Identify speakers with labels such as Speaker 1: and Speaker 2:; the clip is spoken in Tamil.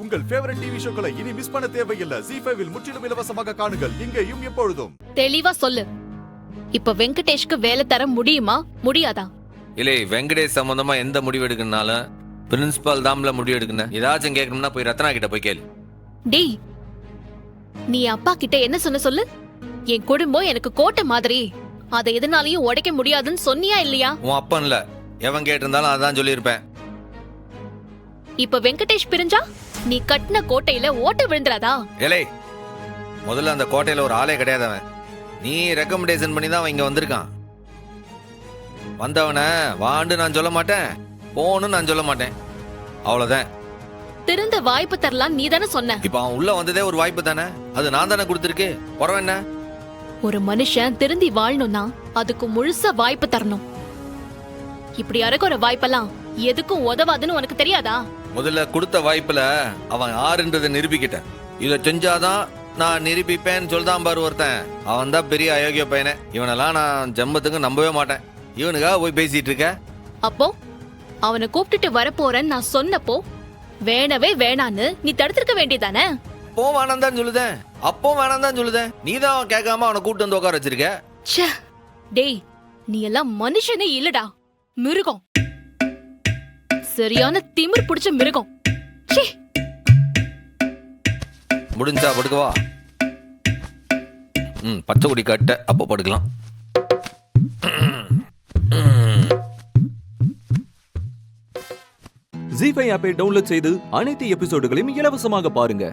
Speaker 1: உங்கள் ஃபேவரட் டிவி ஷோக்களை இனி மிஸ் பண்ண தேவையில்லை. ZEE5 இல் முற்றிலும் இலவசமாக காணுங்கள். இங்கேயும் எப்பொழுதும்.
Speaker 2: தெளிவா சொல்லு. இப்ப வெங்கடேஷ்க்கு வேலை தர முடியுமா முடியாதா?
Speaker 3: இல்லை, வெங்கடேஷ் சம்பந்தமா எந்த முடிவு எடுக்கணும்னாலும் பிரின்சிபால் தாம்ல முடிவு எடுக்கணும். ஏதாச்சும் கேட்கணும்னா போய் ரத்னா கிட்ட போய் கேளு.
Speaker 2: டேய், நீ அப்பா கிட்ட என்ன சொன்ன சொல்லு. என் குடும்பம் எனக்கு கோட்டை மாதிரி, அதை எதனாலையும் உடைக்க முடியாதுன்னு சொன்னியா இல்லையா?
Speaker 3: உன் அப்பன் இல்ல, எவன் கேட்டிருந்தாலும் அதான் சொல்லியிருப்பேன்.
Speaker 2: இப்ப வெங்கடேஷ் பிரிஞ்சா நீ கட்டின கோட்டையில ஓட்ட விழுந்துறாதா?
Speaker 3: ஏலே, முதல்ல அந்த கோட்டையில ஒரு ஆளே கிடையாது. அவன் நீ ரெக்கமெண்டேஷன் பண்ணி தான் அவன் இங்க வந்திருக்கான். வந்தவன வாண்டு நான் சொல்ல மாட்டேன், போன்னு நான் சொல்ல மாட்டேன். அவ்வளவுதான்.
Speaker 2: திருந்த வாய்ப்பு தரலாம் நீ தானே சொன்ன.
Speaker 3: இப்ப அவன் உள்ள வந்ததே ஒரு வாய்ப்பு தானே, அது நான் தானே கொடுத்துருக்கு. குறவ என்ன?
Speaker 2: ஒரு மனுஷன் திருந்தி வாழணும்னா அதுக்கு முழுசா வாய்ப்பு தரணும். இப்படி அறகுற வாய்ப்பெல்லாம் எதுக்கும் உதவாதுன்னு உனக்கு தெரியாதா?
Speaker 3: முதல்ல கொடுத்த வாய்ப்புல அவன் யாருன்றதை நிரூபிக்கிட்டேன். இதை செஞ்சாதான் நான் நிரூபிப்பேன்னு சொல்தான் பாரு ஒருத்தன். அவன் தான் பெரிய அயோக்கிய பையனே. இவனெல்லாம் நான் ஜென்மத்துக்கு நம்பவே மாட்டேன். இவனுக்காக போய் பேசிட்டு இருக்க.
Speaker 2: அப்போ அவனை கூப்பிட்டுட்டு வரப்போறேன்னு நான் சொன்னப்போ வேணவே வேணான்னு நீ தடுத்திருக்க வேண்டியதானே?
Speaker 3: அப்போ வேணாம் தான் சொல்லுதேன், அப்போ வேணாம் தான் சொல்லுதேன். நீ தான் கேட்காம அவனை கூப்பிட்டு வந்து உட்கார வச்சிருக்க.
Speaker 2: ச்சே, டேய், நீ எல்லாம் மனுஷனே இல்லடா, மிருகம். சரியான திமிர் பிடிச்ச மிருகம். ச்சே.
Speaker 3: முடிஞ்சா படுக்கவா? பச்சை குடி கட்ட, அப்போ படுக்கலாம்.
Speaker 4: ZEE5 ஆப்பை டவுன்லோட் செய்து அனைத்து எபிசோடுகளையும் இலவசமாக பாருங்க.